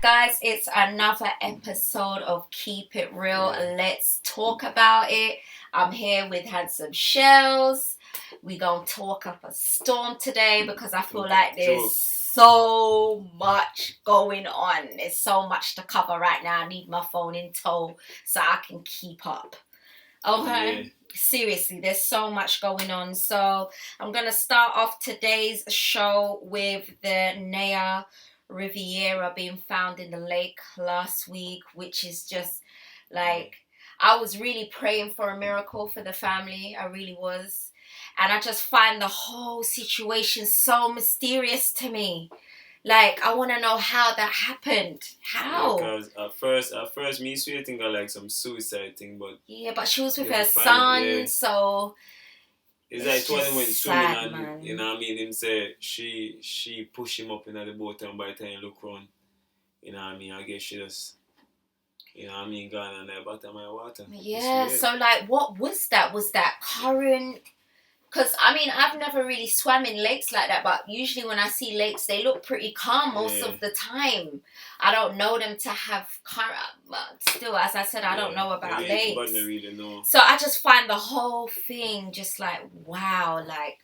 guys, it's another episode of Keep It Real. Let's talk about it. I'm here with Handsome Shells. We gonna talk up a storm today because I feel like there's so much going on. There's so much to cover right now. I need my phone in tow so I can keep up. Okay? Yeah. Seriously, there's so much going on. So I'm gonna start off today's show with the Naya Riviera being found in the lake last week, which is just like, I was really praying for a miracle for the family. I really was. And I just find the whole situation so mysterious to me. Like, I want to know how that happened. How? Because at first, me used to think of like some suicide thing, but yeah, but she was with her son, so it's like it wasn't when swimming and man. You know what I mean. Him say she pushed him up in the boat, and by the time you look around, you know what I mean. I guess she just, you know what I mean, gone on the bottom of the water. Yeah. So like, what was that? Was that current? Because, I mean, I've never really swam in lakes like that, but usually when I see lakes, they look pretty calm most of the time. I don't know them to have current, but still, as I said, I don't know about lakes. But I really know. So I just find the whole thing just like, wow, like,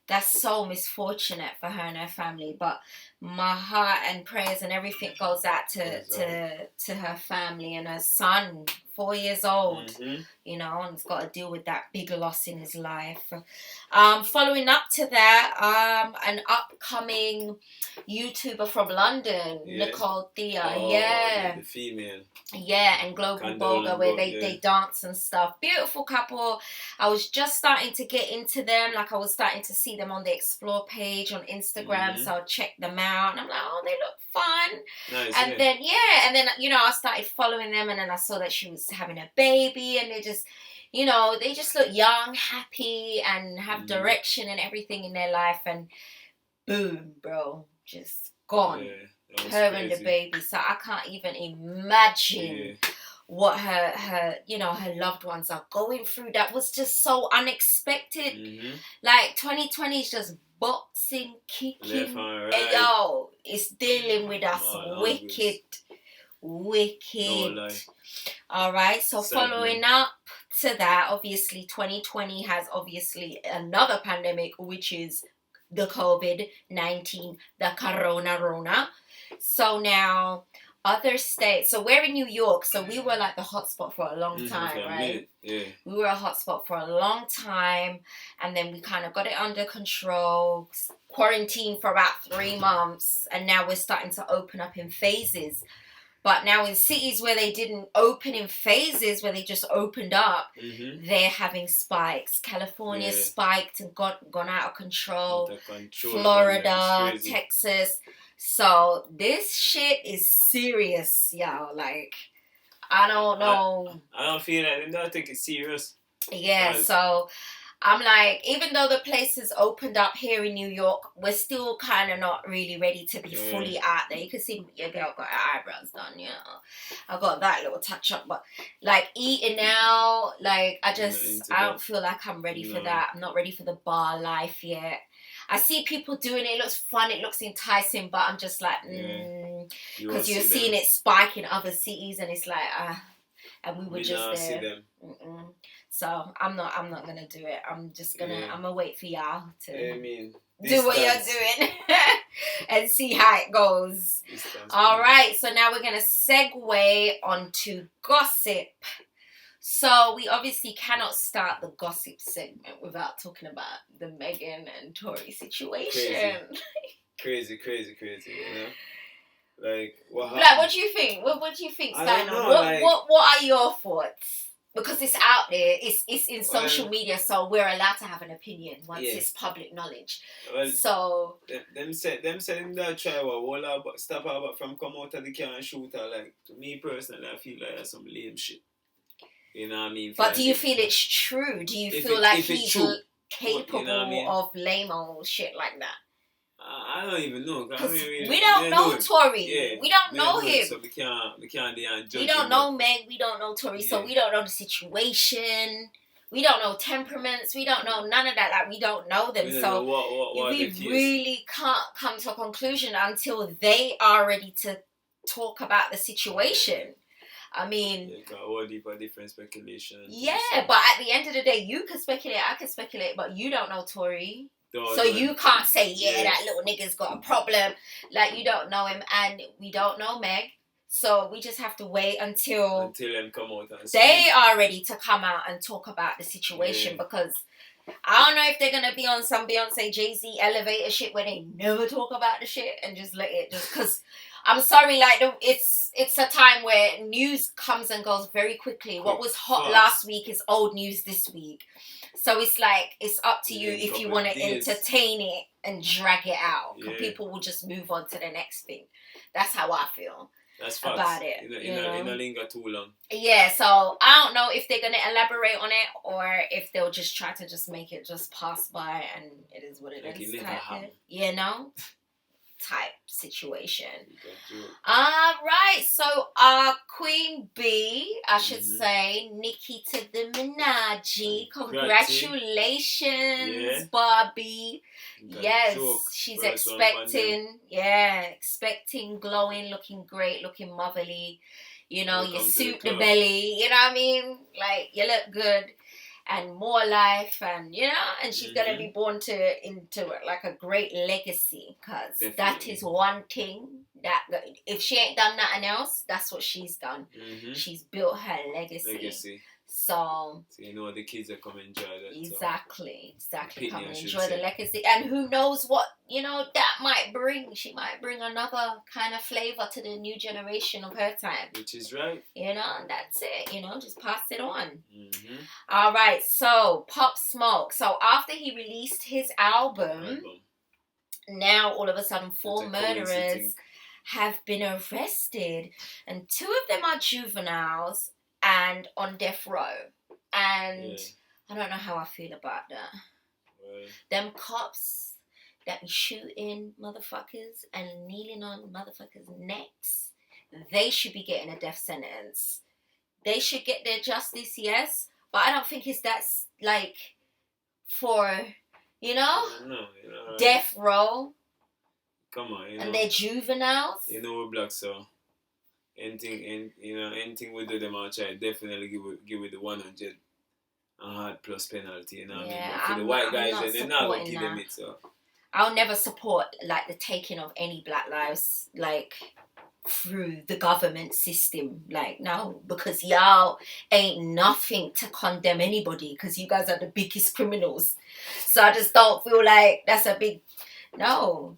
that's so misfortunate for her and her family. But my heart and prayers and everything goes out to her family and her son, 4 years old, you know, and he's got to deal with that big loss in his life. Following up to that, an upcoming YouTuber from London, Nicole Thea, the female. Yeah, and Global Boga, where they dance and stuff. Beautiful couple. I was just starting to get into them. Like, I was starting to see them on the Explore page on Instagram, so I checked them out. And I'm like, oh, they look fun. Nice, and then, you know, I started following them, and then I saw that she was having a baby, and they just, you know, they just look young, happy, and have direction and everything in their life. And boom, bro, just gone. Yeah. Her and the baby, so I can't even imagine what her you know, her loved ones are going through. That was just so unexpected. Like, 2020 is just boxing, kicking, right. yo, it's dealing with us wicked. No, all right, so sad, following up to that, obviously 2020 has obviously another pandemic, which is the COVID-19, the Corona. So now, other states. So we're in New York. So we were like the hotspot for a long time, right? Yeah. We were a hotspot for a long time, and then we kind of got it under control. Quarantined for about 3 months, and now we're starting to open up in phases. But now in cities where they didn't open in phases, where they just opened up, they're having spikes. California spiked and gone out of control. Florida, Texas. So this shit is serious, y'all. Like, I don't know. I don't feel like they don't take it serious. Yeah, so I'm like, even though the places opened up here in New York, we're still kind of not really ready to be fully out there. You can see your girl got her eyebrows done, you know. I got that little touch up, but like eating out, like I don't feel like I'm ready for that. I'm not ready for the bar life yet. I see people doing it. It looks fun. It looks enticing, but I'm just like, because you're seeing it spike in other cities, and it's like, and we were just there. So I'm not gonna do it. I'm just gonna I'm gonna wait for y'all to do what you're doing and see how it goes. All right, so now we're gonna segue onto gossip. So we obviously cannot start the gossip segment without talking about the Meghan and Tory situation. Crazy, you know? Like, what happened? Like, what do you think? What do you think's going on? What are your thoughts? Because it's out there, it's in social media, so we're allowed to have an opinion once it's public knowledge. Well, so them said that try stop her from come out of the car and shoot her. Like, to me personally, I feel like that's some lame shit. You know what I mean? But do you feel it's true? Do you feel like he's capable of lame old shit like that? I don't even know. We don't know Tory. Yeah, we don't know him. So we can't judge. We don't know Meg. We don't know Tory. So we don't know the situation. We don't know temperaments. We don't know none of that. Like, we don't know them. So what we really can't come to a conclusion until they are ready to talk about the situation. I mean, yeah, all different speculation. Yeah, but at the end of the day, you can speculate, I can speculate, but you don't know Tory. So you can't say, that little nigga's got a problem. Like, you don't know him, and we don't know Meg. So we just have to wait until them come out and they are ready to come out and talk about the situation, because I don't know if they're gonna be on some Beyonce, Jay-Z elevator shit where they never talk about the shit and just let it just because I'm sorry, like it's a time where news comes and goes very quickly. What was hot last week is old news this week. So it's like it's up to you if you want to entertain it and drag it out. Because people will just move on to the next thing. That's how I feel. That's about it. In a linger too long. Yeah, so I don't know if they're gonna elaborate on it or if they'll just try to just make it just pass by and it is what it is. You know, type situation. Alright, so our Queen B, I should say, Nicki to the Minaj. Congratulations, Barbie. Yes, she's expecting, glowing, looking great, looking motherly. You know, you suit the belly, you know what I mean? Like, you look good. And more life, and you know, and she's gonna be born into like a great legacy, because that is one thing that if she ain't done nothing else, that's what she's done. She's built her legacy. So you know the kids are coming enjoy that. Exactly. Come and enjoy the legacy, and who knows what that might bring. She might bring another kind of flavor to the new generation of her time. Which is right. And that's it. Just pass it on. All right. So Pop Smoke. So after he released his album, now all of a sudden 4 murderers have been arrested, and 2 of them are juveniles and on death row. And I don't know how I feel about that. Them cops that be shooting motherfuckers and kneeling on motherfuckers' necks, they should be getting a death sentence. They should get their justice, yes, but I don't think it's that, like, for, death row. Come on, and they're juveniles. We're black, so anything we do them outside, definitely give it the 100 and hard plus penalty. You know what I mean? But for the white guys, they're not gonna give them it. So I'll never support like the taking of any black lives like through the government system. Like, no, because y'all ain't nothing to condemn anybody, because you guys are the biggest criminals. So I just don't feel like that's a big no.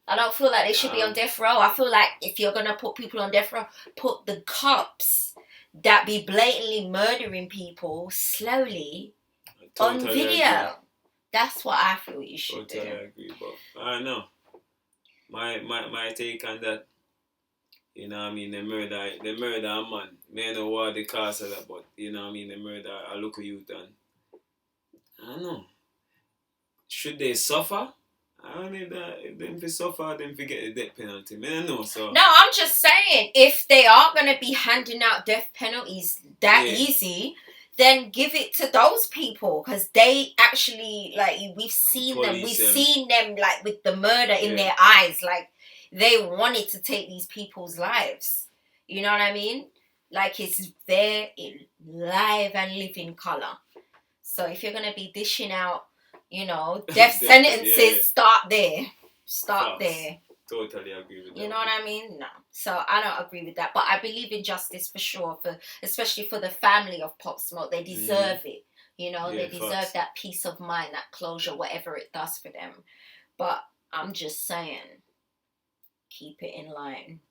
I don't feel like they should be on death row. I feel like if you're going to put people on death row, put the cops that be blatantly murdering people slowly on video. Agree. That's what I feel you should do. Totally agree, but I know. My take on that, they murder a man. May know what the cause of that, but, they murder a local youth, and I don't know. Should they suffer? I don't need that. If them suffer, them forget the death penalty. I know, so. No, I'm just saying, if they are going to be handing out death penalties that easy, then give it to those people, because they actually, like, we've seen them, like, with the murder in their eyes, like, they wanted to take these people's lives. You know what I mean? Like, it's there in live and living color. So if you're going to be dishing out, death sentences, start there. There. Totally agree with that. You know what I mean? No. So I don't agree with that. But I believe in justice for sure, especially for the family of Pop Smoke. They deserve it. They deserve that peace of mind, that closure, whatever it does for them. But I'm just saying, keep it in line.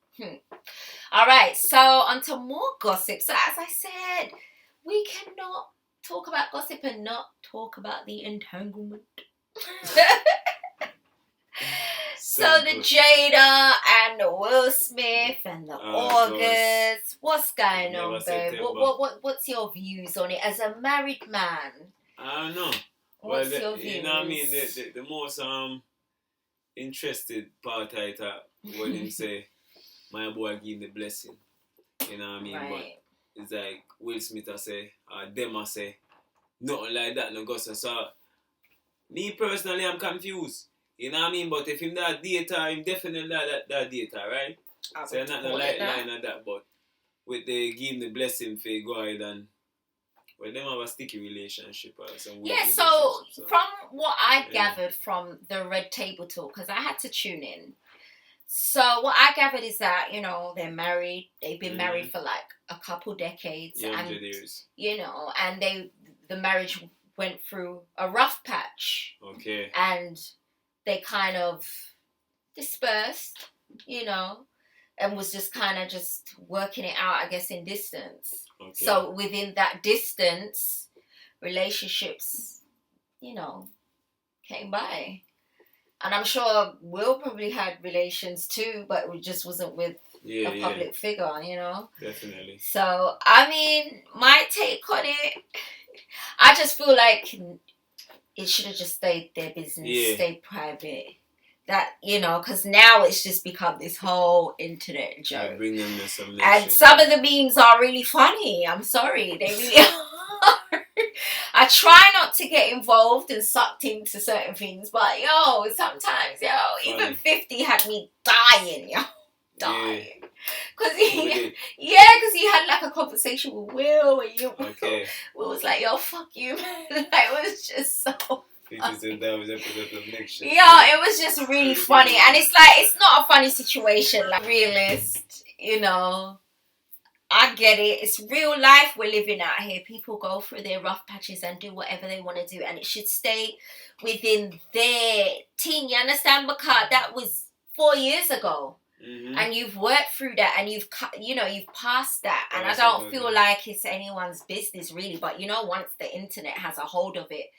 All right. So on to more gossip. So as I said, we cannot talk about gossip and not talk about the entanglement. So the Jada and the Will Smith and the August. What's going on, babe? What's your views on it as a married man? I don't know. What's your views? You know what I mean? The most interested part of it when him say, my boy give him the blessing. You know what I mean? Right. But it's like Will Smith I say, them I say, nothing like that, no gossip. So, me personally, I'm confused. You know what I mean? But if him that data, him definitely that data, right? I So would not no call light it that. line of that, but with the give him the blessing for go ahead and well, them have a sticky relationship or some weird Yeah, so relationship, so. from what I Yeah. gathered from the Red Table Talk, because I had to tune in. So what I gathered is that, you know, they're married. They've been married for like a couple decades. Yeah, and, 100 years. you know, and the marriage went through a rough patch. Okay. And they kind of dispersed, you know, and was just kind of just working it out, I guess, in distance. Okay. So within that distance, relationships, you know, came by. And I'm sure Will probably had relations too, but it just wasn't with a public figure, you know? Definitely. So, I mean, my take on it, I just feel like it should have just stayed their business, stayed private. That, you know, because now it's just become this whole internet joke. Bring them some and shit. Some of the memes are really funny. I'm sorry. They really are. I try not to get involved and sucked into certain things, but yo, sometimes, even 50 had me dying, dying. Because he had like a conversation with Will, and Will was like, yo, fuck you, man. Like, it was just so That was episode of next shit. it was just really funny. And it's like, it's not a funny situation, like, realist, you know. I get it. It's real life we're living out here. People go through their rough patches and do whatever they want to do, and it should stay within their team. You understand? Because that was 4 years ago, and you've worked through that, and you've passed that. And I don't feel like it's anyone's business really. But you know, once the internet has a hold of it,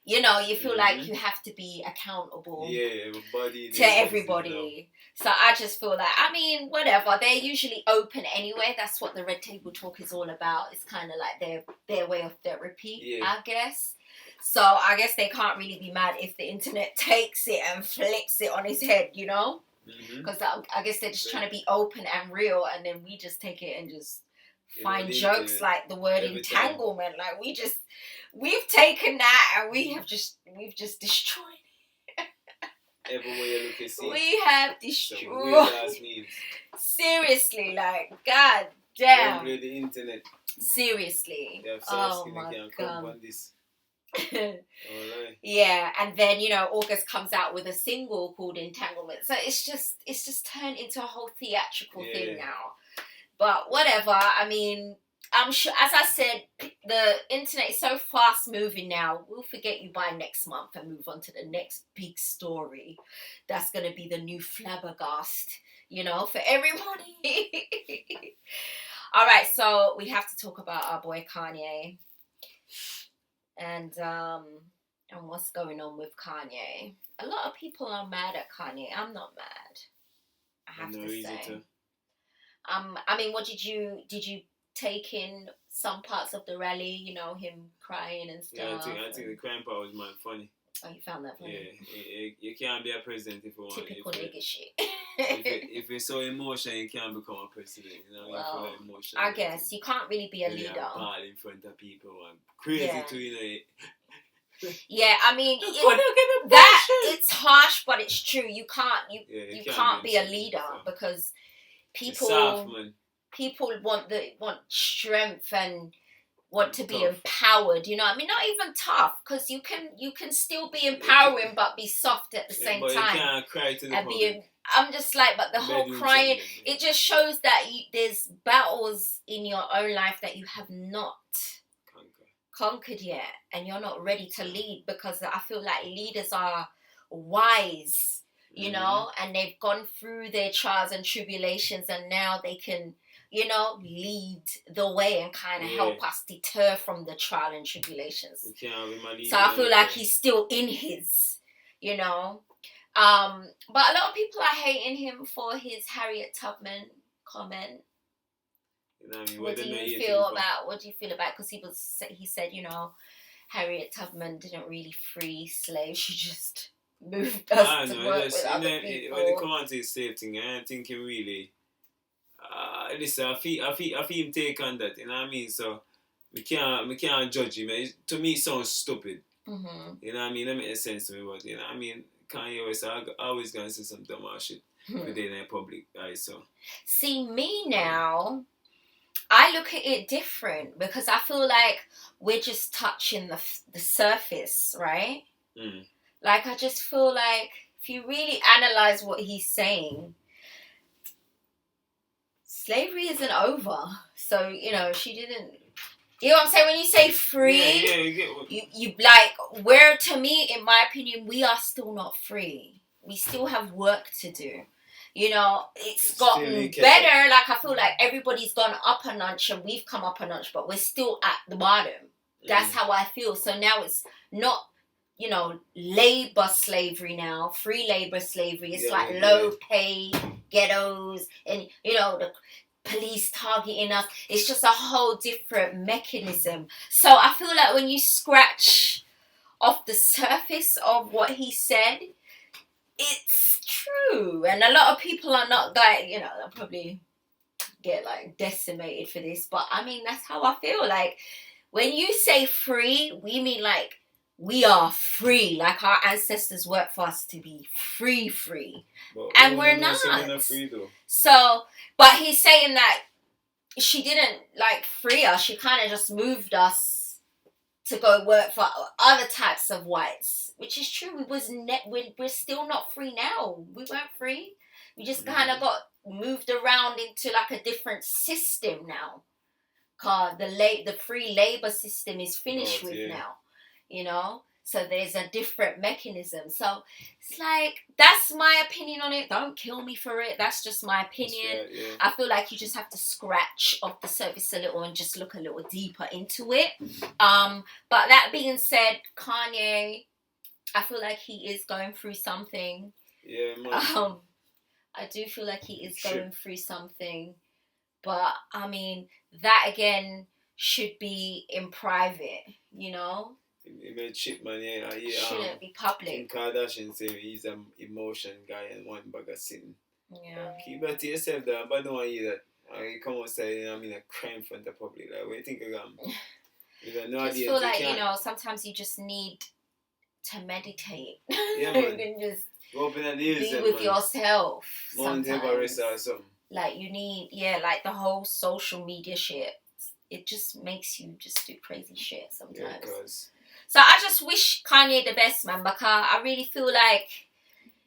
you know, you feel like you have to be accountable to everybody. So I just feel like, I mean, whatever. They're usually open anyway. That's what the Red Table Talk is all about. It's kind of like their way of therapy, I guess. So I guess they can't really be mad if the internet takes it and flips it on his head, you know? Because I guess they're just trying to be open and real, and then we just take it and just find jokes like the word entanglement. Like we've taken that and we've just destroyed it. Everywhere you look and see. We have destroyed. Seriously, like, god damn. The internet. Seriously. Oh my god. Alright. Yeah, and then, you know, August comes out with a single called Entanglement. So it's just turned into a whole theatrical thing now. But whatever, I mean, I'm sure, as I said, the internet is so fast moving now. We'll forget you by next month and move on to the next big story. That's going to be the new flabbergast, you know, for everybody. All right, so we have to talk about our boy Kanye. And what's going on with Kanye. A lot of people are mad at Kanye. I'm not mad, I have to say. I mean, what did you take in some parts of the rally, you know, him crying and stuff? Yeah, I think the crying part was mad funny. Oh, you found that funny? Yeah, you can't be a president if you want. Typical nigga shit. if you're so emotional, you can't become a president. You know, well, you feel I guess you can't really be a leader. Ball in front of people and crazy too, you know. Yeah, I mean, it's harsh, but it's true. You can't be a leader because people want strength and want to be empowered, you know what I mean? Not even tough, because you can still be empowering but be soft at the same time. You can't cry to the public. I'm just like, but the whole crying, it just shows that there's battles in your own life that you have not conquered yet, and you're not ready to lead, because I feel like leaders are wise, you know, and they've gone through their trials and tribulations, and now they can, you know, lead the way and kind of help us deter from the trial and tribulations. So I feel like he's still in his, you know. But a lot of people are hating him for his Harriet Tubman comment. You know what I mean? What do you feel about? Because he said, you know, Harriet Tubman didn't really free slaves. She just moved us to work with other people. When it comes to his safety thing, I think he really. Listen, I feel him take on that. You know what I mean? So we can't judge him. To me, it sounds stupid. Mm-hmm. You know what I mean? That makes sense to me. But you know what I mean? Kanye West, I always gonna say some dumb ass shit today in the public eye. So see me now. I look at it different because I feel like we're just touching the surface, right? Like I just feel like if you really analyze what he's saying, slavery isn't over. So you know she didn't. You know what I'm saying? When you say free, you get what... you like where to me, in my opinion, we are still not free. We still have work to do. You know, it's gotten better. Like I feel like everybody's gone up a notch and we've come up a notch, but we're still at the bottom. That's how I feel. So now it's not, you know, labor slavery now, free labor slavery. It's like low pay ghettos and, you know, the police targeting us. It's just a whole different mechanism. So I feel like when you scratch off the surface of what he said, it's true. And a lot of people are not like, you know, they'll probably get like decimated for this. But I mean, that's how I feel. Like when you say free, we mean like we are free. Like our ancestors worked for us to be free. But and we're not. Free, though. So, but he's saying that she didn't like free us. She kind of just moved us to go work for other types of whites, which is true. We're still not free now. We weren't free. We just kind of got moved around into like a different system now. Cause the free labor system is finished with now, you know. So there's a different mechanism. So it's like, that's my opinion on it. Don't kill me for it. That's just my opinion. I feel like you just have to scratch off the surface a little and just look a little deeper into it. But that being said, Kanye, I feel like he is going through something. Yeah, man. I do feel like he is going through something. But, I mean, that again should be in private, you know? He made shit, man. Shouldn't be public. Kim Kardashian say he's an emotion guy and one bag of sin. Yeah. Keep that to yourself, though. But I don't want to hear that. You come outside, you know, I mean, a crime in front of the public. Like, what do you think of them? You know, I just feel like, you know, sometimes you just need to meditate. Yeah, man. You can just open the ears, be with yourself. Mount Everest or something. Like, you need, like the whole social media shit. It just makes you just do crazy shit sometimes. Yeah, so I just wish Kanye the best, man, because I really feel like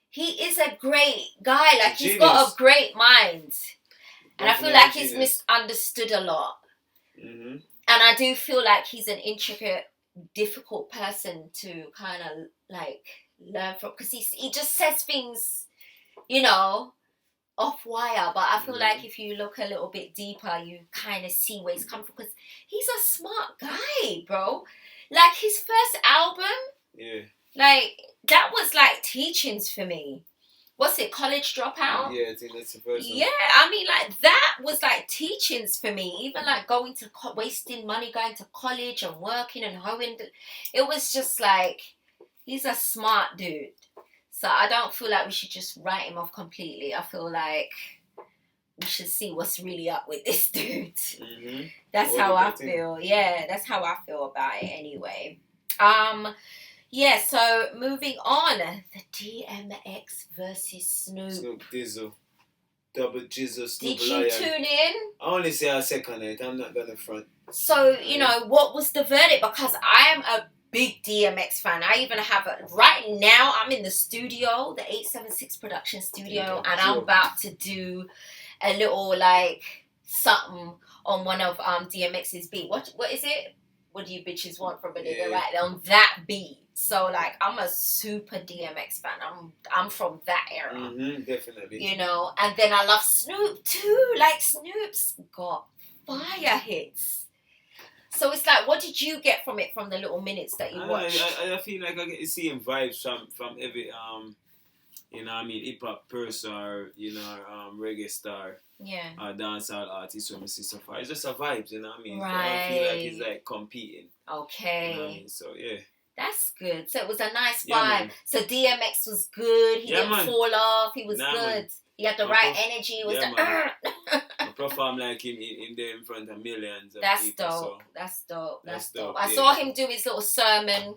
he is a great guy. Like, he's got a great mind. And I feel like he's misunderstood a lot. Mm-hmm. And I do feel like he's an intricate, difficult person to kind of, like, learn from. Because he just says things, you know, off wire. But I feel like if you look a little bit deeper, you kind of see where he's come from. Because he's a smart guy, bro. Like, his first album, like, that was, like, teachings for me. What's it, College Dropout? Yeah, I think that's the first one. Yeah, I mean, like, that was, like, teachings for me. Even, like, going to, wasting money going to college and working and hoeing. It was just, like, he's a smart dude. So I don't feel like we should just write him off completely. I feel like we should see what's really up with this dude. Mm-hmm. That's how I feel. Yeah, that's how I feel about it anyway. Yeah, so moving on. The DMX versus Snoop. Snoop Dizzle. Double Jizzle, Snoop Did you Lion. tune in? I only say a second night. I'm not going to front. So, you know, what was the verdict? Because I am a big DMX fan. I even have right now, I'm in the studio, the 876 production studio, and I'm about to do a little, like, something on one of DMX's beat. What is it? What do you bitches want from a nigga? Right, on that beat. So, like, I'm a super DMX fan. I'm from that era. Mm-hmm, definitely. You know, and then I love Snoop too. Like, Snoop's got fire hits. So it's like, what did you get from it from the little minutes that you watched? I feel like I get to see vibes from every you know what I mean, hip hop person or, you know, reggae star. Yeah. Or dancehall artist when I see so far. It's just a vibes, you know what I mean? Right. So I feel like it's like competing. Okay. You know what I mean? So yeah. That's good. So it was a nice vibe. Yeah, so DMX was good. He didn't fall off. He was good. Man. He had the right energy. It was I perform like him in there in front of millions of That's people. Dope. So That's dope. I saw him do his little sermon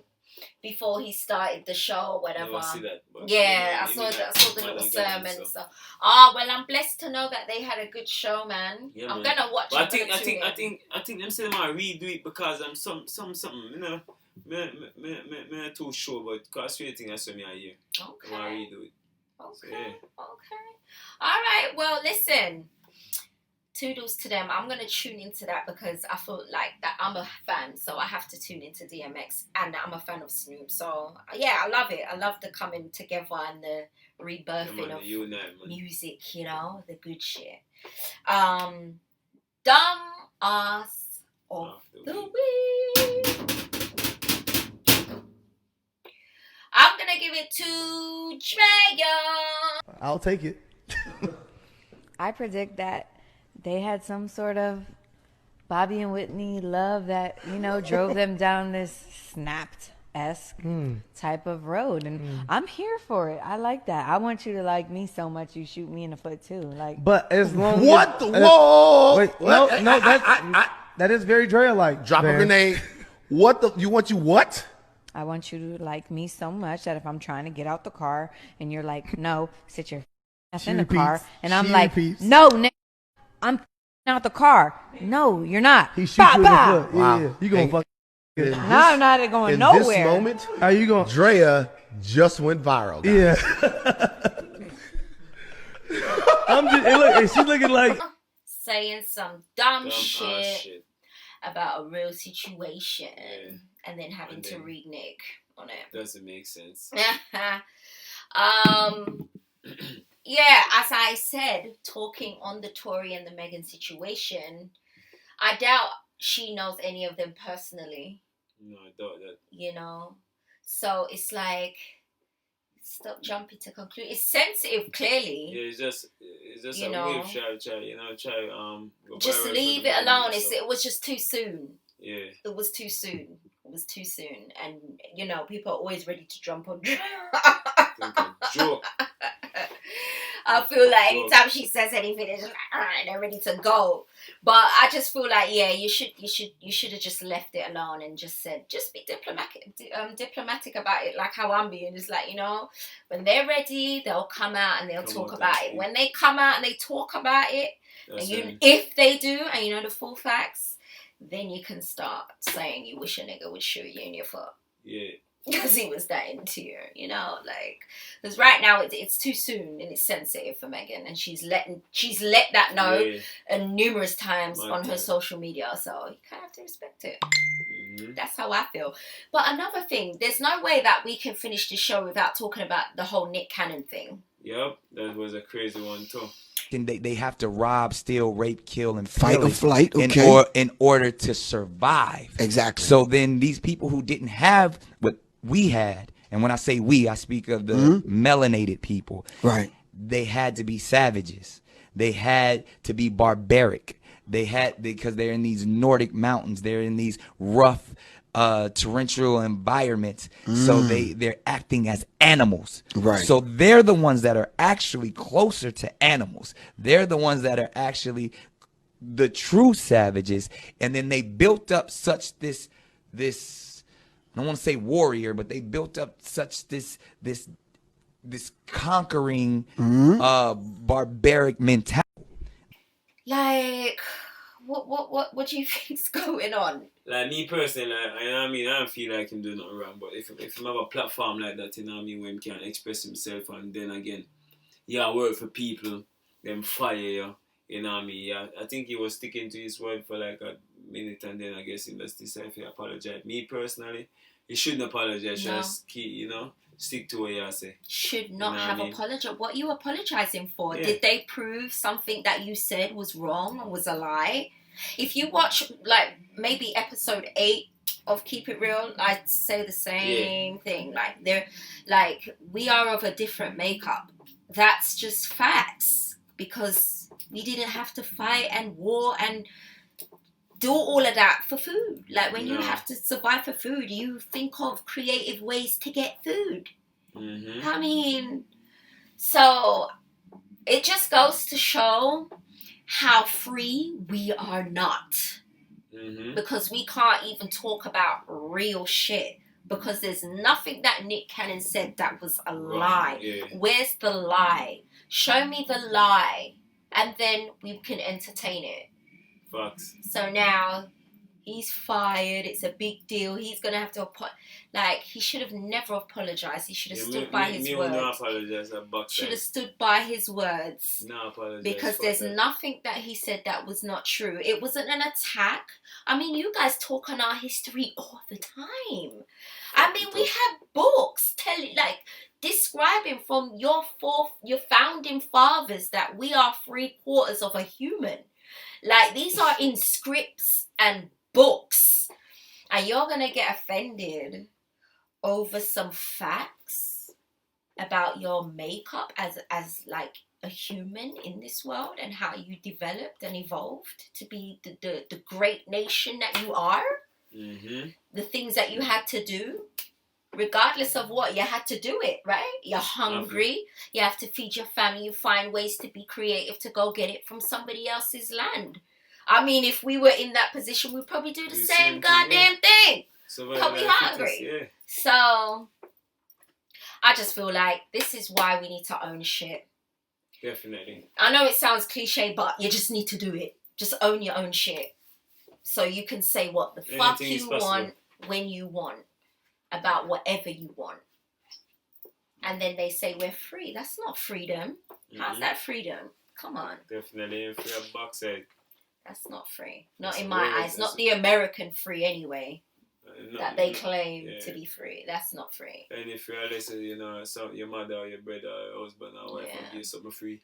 before he started the show or whatever. Never see that, but Yeah, I saw the little sermon. So, well, I'm blessed to know that they had a good show, man. Yeah, I'm man. gonna watch But it. I think them say them might redo it because I'm something, you know. Me too sure, but cause the thing I saw me a year. Okay. I might redo it. Okay. So, yeah. Okay. All right. Well, listen. Toodles to them. I'm gonna tune into that because I feel like that I'm a fan, so I have to tune into DMX, and I'm a fan of Snoop. So yeah, I love it. I love the coming together and the rebirthing of music. You know, the good shit. Dumb ass of the week. I'm gonna give it to Drea. I'll take it. I predict that they had some sort of Bobby and Whitney love that, you know, drove them down this Snapped-esque type of road. And I'm here for it. I like that. I want you to like me so much you shoot me in the foot too. Like, but as long what? as, Whoa! Wait, no, that is very Drea-like. Drop a grenade. What the? You what? I want you to like me so much that if I'm trying to get out the car and you're like, no, sit your ass in the car. And I'm like, no, nigga, I'm out the car. No, you're not. He shoots you in the foot. Wow. Yeah. You gonna fuck. No, I'm not going in nowhere. This moment, how you going? Drea just went viral. Guys. Yeah. I'm just. And she's looking like saying some dumb shit about a real situation, and then having to renege on it. Doesn't make sense. Yeah, as I said, talking on the Tory and the Meghan situation, I doubt she knows any of them personally. No, I doubt that. You know? So it's like, stop jumping to conclude. It's sensitive, clearly. Yeah, it's just you know, wave try, just leave it alone. It was just too soon. Yeah. It was too soon. And, you know, people are always ready to jump on. Joke. I feel like anytime she says anything, it's just like, they're ready to go. But I just feel like, yeah, you should have just left it alone and just said, just be diplomatic about it, like how I'm being. It's like, you know, when they're ready, they'll come out and they'll talk about it. When they come out and they talk about it, and if they do, and you know the full facts, then you can start saying you wish a nigga would shoot you in your foot. Yeah. Because he was that into you, you know, like, because right now it's too soon and it's sensitive for Meghan, and she's let that know numerous times on her social media, so you kind of have to respect it. Mm-hmm. That's how I feel. But another thing, there's no way that we can finish the show without talking about the whole Nick Cannon thing. Yep, that was a crazy one too. And they have to rob, steal, rape, kill, and fight or flight, okay, in order to survive. Exactly. So then these people who didn't have what we had, and when I say we, I speak of the melanated people. Right. They had to be savages. They had to be barbaric. Because they're in these Nordic mountains. They're in these rough, torrential environments. So they're acting as animals. Right. So they're the ones that are actually closer to animals. They're the ones that are actually the true savages. And then they built up such this I don't want to say warrior, but they built up such this conquering barbaric mentality. Like, what do you think's going on? Like me personally, like, you know what I mean, I don't feel like him doing nothing wrong, but if he have a platform like that, you know what I mean, where he can express himself, and then again, work for people, them fire you, you know what I mean, I think he was sticking to his word for like a minute, and then I guess he must decide if he apologize. Me personally, he shouldn't apologize. No. Just keep, you know, stick to what you say. Should not have apologized. What are you apologizing for? Yeah. Did they prove something that you said was wrong or was a lie? If you watch like maybe episode 8 of Keep It Real, I'd say the same thing. Like we are of a different makeup. That's just facts, because we didn't have to fight and war and do all of that for food. Like when you have to survive for food, you think of creative ways to get food. Mm-hmm. I mean, so it just goes to show how free we are not. Mm-hmm. Because we can't even talk about real shit because there's nothing that Nick Cannon said that was a Wrong, lie. yeah. Where's the lie? Show me the lie, and then we can entertain it. Facts. So now he's fired. It's a big deal. He's gonna have to he should have never apologized. He should have stood by his me words. No apologize. Should have stood by his words. No apologize. Because there's nothing that he said that was not true. It wasn't an attack. I mean, you guys talk on our history all the time. I mean, we have books describing from your founding fathers that we are 3/4 of a human. Like, these are in scripts and books. And you're going to get offended over some facts about your makeup as like a human in this world and how you developed and evolved to be the great nation that you are. Mm-hmm. The things that you had to do, regardless of what, you had to do it, right? You're hungry. You have to feed your family. You find ways to be creative to go get it from somebody else's land. I mean, if we were in that position, we'd probably do the same goddamn thing. Probably hungry. Yeah. So, I just feel like this is why we need to own shit. Definitely. I know it sounds cliche, but you just need to do it. Just own your own shit. So you can say what the fuck you want when you want about whatever you want. And then they say we're free. That's not freedom. How's that freedom? Come on. Definitely free a box head. That's not free. Not in my eyes. Not the American free anyway. That they claim to be free. That's not free. And if you're listening, you know, your mother or your brother or husband or wife will give you something free.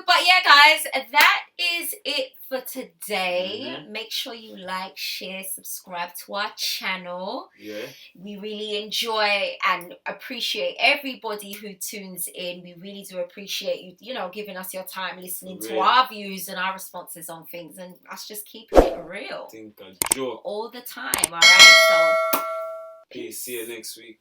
But yeah, guys, that is it for today. Make sure you like, share, subscribe to our channel. Yeah. We really enjoy and appreciate everybody who tunes in. We really do appreciate you, giving us your time, listening to our views and our responses on things, and us just keeping it real. Think a joke all the time. All right, so peace. See you next week.